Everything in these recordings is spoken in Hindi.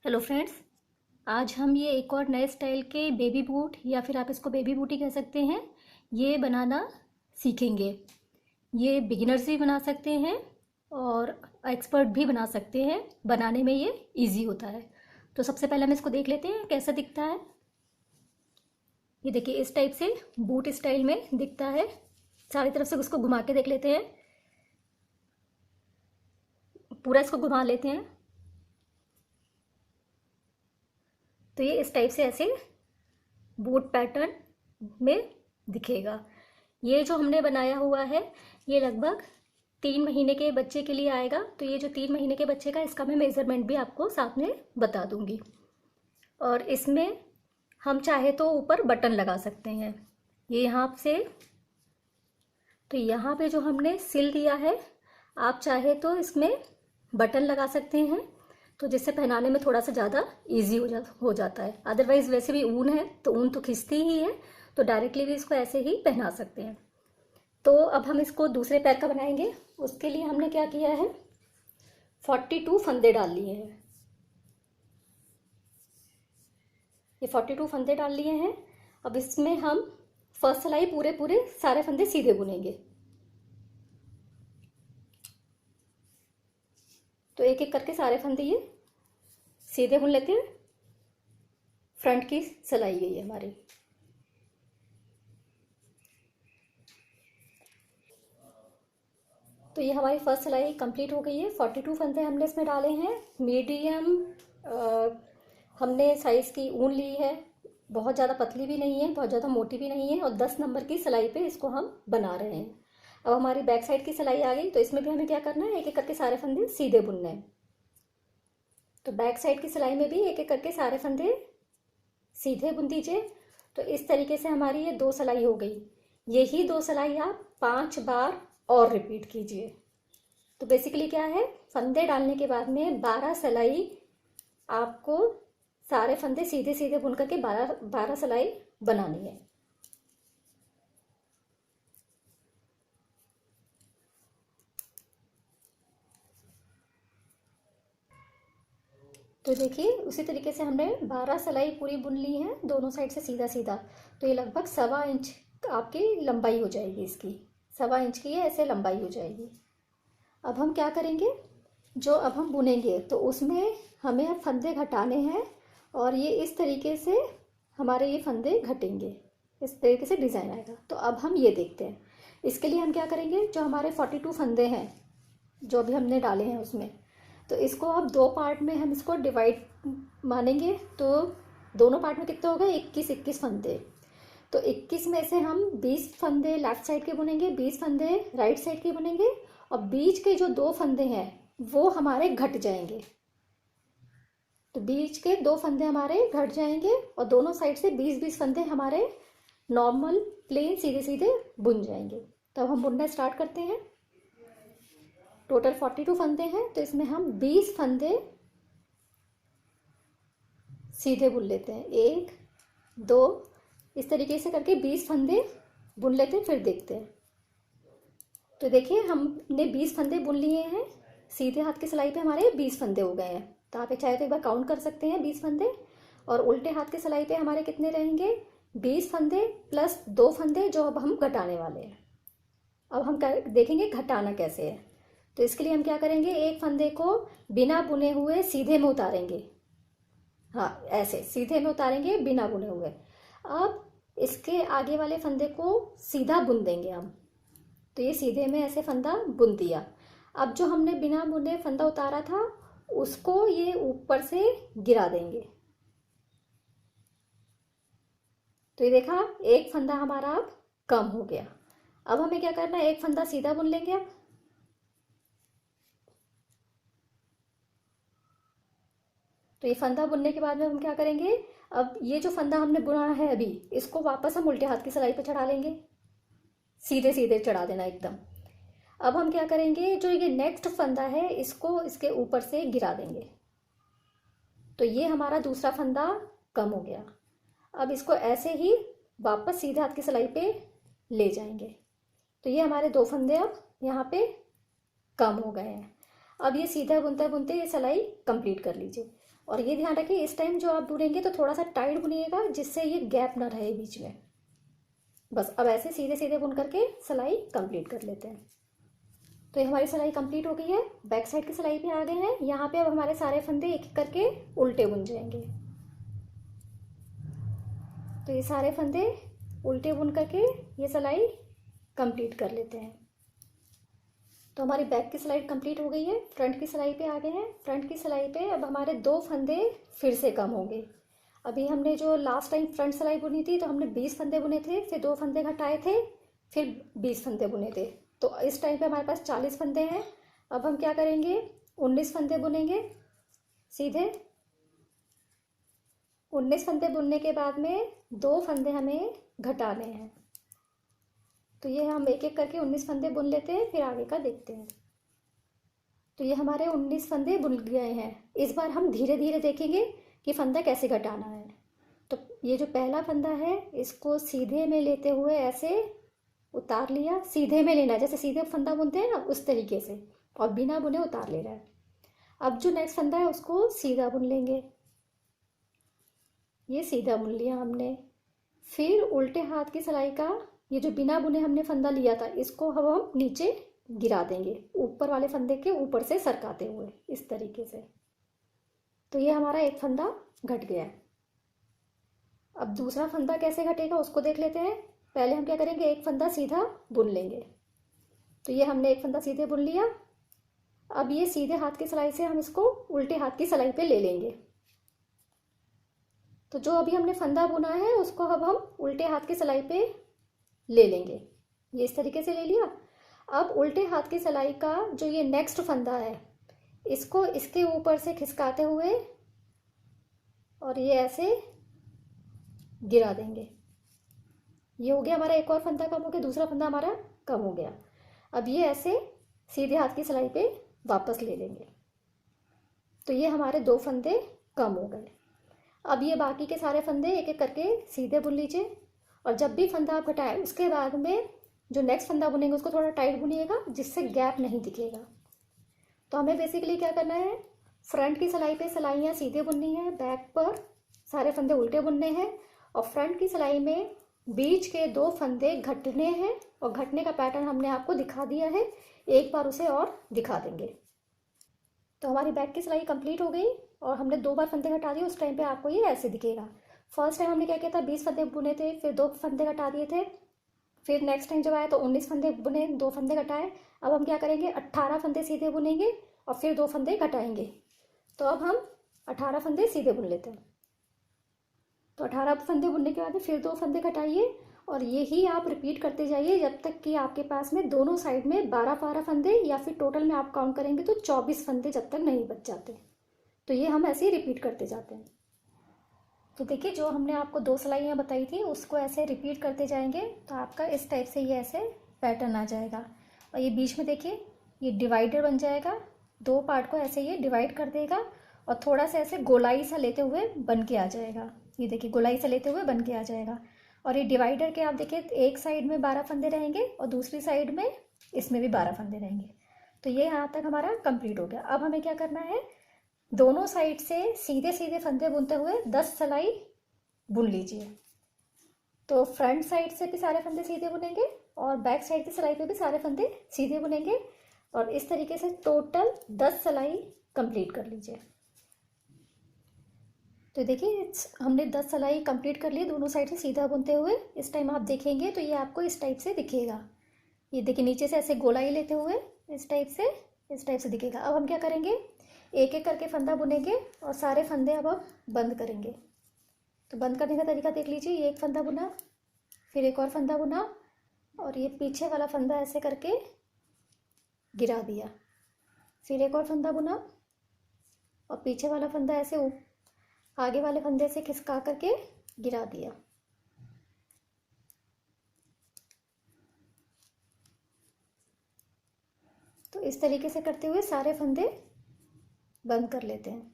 हेलो फ्रेंड्स, आज हम ये एक और नए स्टाइल के बेबी बूट या फिर आप इसको बेबी बूटी कह सकते हैं, ये बनाना सीखेंगे। ये बिगिनर्स भी बना सकते हैं और एक्सपर्ट भी बना सकते हैं। बनाने में ये इजी होता है। तो सबसे पहले हम इसको देख लेते हैं कैसा दिखता है। ये देखिए, इस टाइप से बूट स्टाइल में दिखता है। सारी तरफ से उसको घुमा के देख लेते हैं। पूरा इसको घुमा लेते हैं तो ये इस टाइप से ऐसे बूट पैटर्न में दिखेगा। ये जो हमने बनाया हुआ है ये लगभग 3 महीने के बच्चे के लिए आएगा। तो ये जो 3 महीने के बच्चे का, इसका मैं मेज़रमेंट भी आपको साथ में बता दूंगी। और इसमें हम चाहे तो ऊपर बटन लगा सकते हैं। ये यहाँ से, तो यहाँ पे जो हमने सिल दिया है, आप चाहे तो इसमें बटन लगा सकते हैं, तो जिससे पहनाने में थोड़ा सा ज़्यादा ईजी हो जाता है। अदरवाइज़ वैसे भी ऊन है तो ऊन तो खिंचती ही है, तो डायरेक्टली भी इसको ऐसे ही पहना सकते हैं। तो अब हम इसको दूसरे पैर का बनाएंगे। उसके लिए हमने क्या किया है, 42 फंदे डाल लिए हैं। ये 42 फंदे डाल लिए हैं। अब इसमें हम फर्स्ट सिलाई पूरे पूरे सारे फंदे सीधे बुनेंगे। तो एक एक करके सारे फंदे ये सीधे बुन लेते हैं। फ्रंट की सिलाई ये हमारी। तो ये हमारी फर्स्ट सिलाई कंप्लीट हो गई है। 42 फंदे हमने इसमें डाले हैं। मीडियम हमने साइज़ की ऊन ली है। बहुत ज़्यादा पतली भी नहीं है, बहुत ज़्यादा मोटी भी नहीं है। और 10 नंबर की सिलाई पे इसको हम बना रहे हैं। अब हमारी बैक साइड की सिलाई आ गई, तो इसमें भी हमें क्या करना है, एक एक करके सारे फंदे सीधे बुनने हैं। तो बैक साइड की सिलाई में भी एक एक करके सारे फंदे सीधे बुन दीजिए। तो इस तरीके से हमारी ये 2 सिलाई हो गई। यही 2 सिलाई आप 5 बार और रिपीट कीजिए। तो बेसिकली क्या है, फंदे डालने के बाद में 12 सिलाई आपको सारे फंदे सीधे सीधे बुन करके 12 सिलाई बनानी है। तो देखिए, उसी तरीके से हमने 12 सिलाई पूरी बुन ली है, दोनों साइड से सीधा सीधा। तो ये लगभग 1.25 इंच आपकी लंबाई हो जाएगी इसकी। 1.25 इंच की है, ऐसे लंबाई हो जाएगी। अब हम क्या करेंगे, जो अब हम बुनेंगे तो उसमें हमें अब फंदे घटाने हैं। और ये इस तरीके से हमारे ये फंदे घटेंगे, इस तरीके से डिज़ाइन आएगा। तो अब हम ये देखते हैं। इसके लिए हम क्या करेंगे, जो हमारे 42 फंदे हैं जो अभी हमने डाले हैं उसमें, तो इसको अब 2 पार्ट में हम इसको डिवाइड मानेंगे। तो दोनों पार्ट में कितने हो गए, 21 फंदे। तो 21 में से हम 20 फंदे लेफ्ट साइड के बुनेंगे, 20 फंदे राइट साइड के बुनेंगे। और बीच के जो 2 फंदे हैं वो हमारे घट जाएंगे। तो बीच के 2 फंदे हमारे घट जाएंगे और दोनों साइड से 20-20 फंदे हमारे नॉर्मल प्लेन सीधे सीधे बुन जाएंगे। तो अब हम बुनना स्टार्ट करते हैं। टोटल 42 फंदे हैं, तो इसमें हम 20 फंदे सीधे बुन लेते हैं। 1 2, इस तरीके से करके 20 फंदे बुन लेते हैं, फिर देखते हैं। तो देखिए, हमने 20 फंदे बुन लिए हैं। सीधे हाथ की सिलाई पे हमारे 20 फंदे हो गए हैं। तो आप चाहे तो एक बार काउंट कर सकते हैं 20 फंदे। और उल्टे हाथ की सिलाई पे हमारे कितने रहेंगे, 20 फंदे प्लस 2 फंदे जो अब हम घटाने वाले हैं। अब हम देखेंगे घटाना कैसे है। तो इसके लिए हम क्या करेंगे, एक फंदे को बिना बुने हुए सीधे में उतारेंगे। हाँ, ऐसे सीधे में उतारेंगे बिना बुने हुए। अब इसके आगे वाले फंदे को सीधा बुन देंगे हम। तो ये सीधे में ऐसे फंदा बुन दिया। अब जो हमने बिना बुने फंदा उतारा था उसको ये ऊपर से गिरा देंगे। तो ये देखा, एक फंदा हमारा अब कम हो गया। अब हमें क्या करना है, एक फंदा सीधा बुन लेंगे अब। तो ये फंदा बुनने के बाद में हम क्या करेंगे, अब ये जो फंदा हमने बुना है अभी, इसको वापस हम उल्टे हाथ की सिलाई पे चढ़ा लेंगे। सीधे सीधे चढ़ा देना एकदम। अब हम क्या करेंगे, जो ये नेक्स्ट फंदा है इसको इसके ऊपर से गिरा देंगे। तो ये हमारा दूसरा फंदा कम हो गया। अब इसको ऐसे ही वापस सीधे हाथ की सिलाई पे ले जाएंगे। तो ये हमारे 2 फंदे अब यहाँ पे कम हो गए हैं। अब ये सीधा बुनते बुनते ये सिलाई कंप्लीट कर लीजिए। और ये ध्यान रखिए इस टाइम जो आप बुनेंगे तो थोड़ा सा टाइट बुनिएगा, जिससे ये गैप ना रहे बीच में। बस अब ऐसे सीधे सीधे बुन करके सिलाई कंप्लीट कर लेते हैं। तो ये हमारी सिलाई कंप्लीट हो गई है। बैक साइड की सिलाई पे आ गए हैं। यहाँ पे अब हमारे सारे फंदे एक एक करके उल्टे बुन जाएंगे। तो ये सारे फंदे उल्टे बुन करके ये सिलाई कंप्लीट कर लेते हैं। तो हमारी बैक की सिलाई कंप्लीट हो गई है। फ्रंट की सिलाई पे आ गए हैं। फ्रंट की सिलाई पे अब हमारे 2 फंदे फिर से कम होंगे। अभी हमने जो लास्ट टाइम फ्रंट सिलाई बुनी थी तो हमने 20 फंदे बुने थे, फिर 2 फंदे घटाए थे, फिर 20 फंदे बुने थे। तो इस टाइम पे हमारे पास 40 फंदे हैं। अब हम क्या करेंगे, 19 फंदे बुनेंगे सीधे। 19 फंदे बुनने के बाद में 2 फंदे हमें घटाने हैं। तो ये हम एक एक करके 19 फंदे बुन लेते हैं, फिर आगे का देखते हैं। तो ये हमारे 19 फंदे बुन गए हैं। इस बार हम धीरे धीरे देखेंगे कि फंदा कैसे घटाना है। तो ये जो पहला फंदा है इसको सीधे में लेते हुए ऐसे उतार लिया। सीधे में लेना, जैसे सीधे फंदा बुनते हैं ना उस तरीके से, और बिना बुने उतार ले रहा है। अब जो नेक्स्ट फंदा है उसको सीधा बुन लेंगे। ये सीधा बुन लिया हमने। फिर उल्टे हाथ की सिलाई का ये जो बिना बुने हमने फंदा लिया था इसको अब हम नीचे गिरा देंगे, ऊपर वाले फंदे के ऊपर से सरकाते हुए इस तरीके से। तो ये हमारा एक फंदा घट गया है। अब दूसरा फंदा कैसे घटेगा उसको देख लेते हैं। पहले हम क्या करेंगे, एक फंदा सीधा बुन लेंगे। तो ये हमने एक फंदा सीधे बुन लिया। अब ये सीधे हाथ की सिलाई से हम इसको उल्टे हाथ की सिलाई पे ले लेंगे। तो जो अभी हमने फंदा बुना है उसको अब हम उल्टे हाथ की सिलाई पे ले लेंगे। ये इस तरीके से ले लिया। अब उल्टे हाथ की सिलाई का जो ये नेक्स्ट फंदा है इसको इसके ऊपर से खिसकाते हुए और ये ऐसे गिरा देंगे। ये हो गया हमारा एक और फंदा कम हो गया, दूसरा फंदा हमारा कम हो गया। अब ये ऐसे सीधे हाथ की सिलाई पे वापस ले लेंगे। तो ये हमारे 2 फंदे कम हो गए। अब ये बाकी के सारे फंदे एक एक करके सीधे बुन लीजिए। और जब भी फंदा आप घटाएं उसके बाद में जो नेक्स्ट फंदा बुनेंगे उसको थोड़ा टाइट बुनिएगा, जिससे गैप नहीं दिखेगा। तो हमें बेसिकली क्या करना है, फ्रंट की सिलाई पे सिलाइयाँ सीधे बुननी है, बैक पर सारे फंदे उल्टे बुनने हैं। और फ्रंट की सिलाई में बीच के 2 फंदे घटने हैं, और घटने का पैटर्न हमने आपको दिखा दिया है, एक बार उसे और दिखा देंगे। तो हमारी बैक की सिलाई कंप्लीट हो गई और हमने 2 बार फंदे घटा दिए। उस टाइम पे आपको ये ऐसे दिखेगा। फर्स्ट टाइम हमने क्या किया था, 20 फंदे बुने थे, फिर 2 फंदे घटा दिए थे। फिर नेक्स्ट टाइम जब आया तो 19 फंदे बुने, 2 फंदे घटाए। अब हम क्या करेंगे, 18 फंदे सीधे बुनेंगे और फिर 2 फंदे घटाएंगे। तो अब हम 18 फंदे सीधे बुन लेते हैं। तो 18 फंदे बुनने के बाद फिर 2 फंदे घटाइए, और यही आप रिपीट करते जाइए जब तक कि आपके पास में दोनों साइड में 12-12 फंदे, या फिर टोटल में आप काउंट करेंगे तो 24 फंदे जब तक नहीं बच जाते। तो ये हम ऐसे ही रिपीट करते जाते हैं। तो देखिए जो हमने आपको 2 सिलाइयाँ बताई थी उसको ऐसे रिपीट करते जाएंगे तो आपका इस टाइप से ये ऐसे पैटर्न आ जाएगा। और ये बीच में देखिए ये डिवाइडर बन जाएगा, 2 पार्ट को ऐसे ये डिवाइड कर देगा और थोड़ा सा ऐसे गोलाई सा लेते हुए बन के आ जाएगा। ये देखिए गोलाई सा लेते हुए बन के आ जाएगा। और ये डिवाइडर के आप देखिए एक साइड में 12 फंदे रहेंगे और दूसरी साइड में इसमें भी 12 फंदे रहेंगे। तो ये यहाँ तक हमारा कंप्लीट हो गया। अब हमें क्या करना है, दोनों साइड से सीधे सीधे फंदे बुनते हुए 10 सिलाई बुन लीजिए। तो फ्रंट साइड से भी सारे फंदे सीधे बुनेंगे और बैक साइड की सिलाई पे भी सारे फंदे सीधे बुनेंगे, और इस तरीके से टोटल 10 सिलाई कंप्लीट कर लीजिए। तो देखिए हमने 10 सिलाई कंप्लीट कर ली दोनों साइड से सीधा बुनते हुए। इस टाइम आप देखेंगे तो ये आपको इस टाइप से दिखेगा। ये देखिए नीचे से ऐसे गोलाई लेते हुए इस टाइप से दिखेगा। अब हम क्या करेंगे, एक एक करके फंदा बुनेंगे और सारे फंदे अब हम बंद करेंगे। तो बंद करने का तरीका देख लीजिए, ये एक फंदा बुना, फिर एक और फंदा बुना, और ये पीछे वाला फंदा ऐसे करके गिरा दिया, फिर एक और फंदा बुना और पीछे वाला फंदा ऐसे आगे वाले फंदे से खिसका करके गिरा दिया। तो इस तरीके से करते हुए सारे फंदे बंद कर लेते हैं।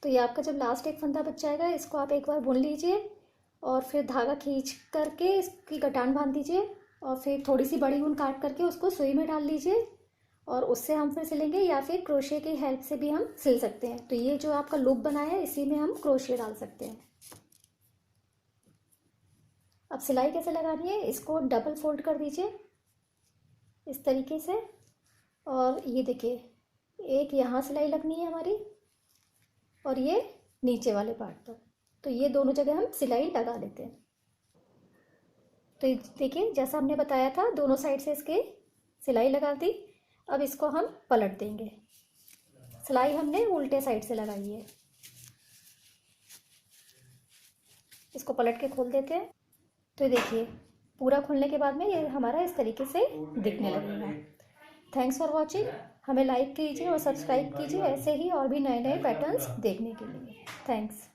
तो ये आपका जब लास्ट एक फंदा बच जाएगा, इसको आप एक बार बुन लीजिए और फिर धागा खींच करके इसकी गठान बांध दीजिए और फिर थोड़ी सी बड़ी ऊन काट करके उसको सुई में डाल लीजिए और उससे हम फिर सिलेंगे, या फिर क्रोशे की हेल्प से भी हम सिल सकते हैं। तो ये जो आपका लूप बना है इसी में हम क्रोशे डाल सकते हैं। अब सिलाई कैसे लगानी है, इसको डबल फोल्ड कर दीजिए इस तरीके से, और ये देखिए एक यहाँ सिलाई लगनी है हमारी और ये नीचे वाले पार्ट पर। तो ये दोनों जगह हम सिलाई लगा लेते हैं। तो देखिए जैसा हमने बताया था, दोनों साइड से इसके सिलाई लगा दी। अब इसको हम पलट देंगे। सिलाई हमने उल्टे साइड से लगाई है, इसको पलट के खोल देते हैं। तो देखिए पूरा खुलने के बाद में ये हमारा इस तरीके से दिखने लगेगा। Thanks for watching. हमें लाइक कीजिए और सब्सक्राइब कीजिए ऐसे ही और भी नए नए पैटर्न्स देखने के लिए। थैंक्स।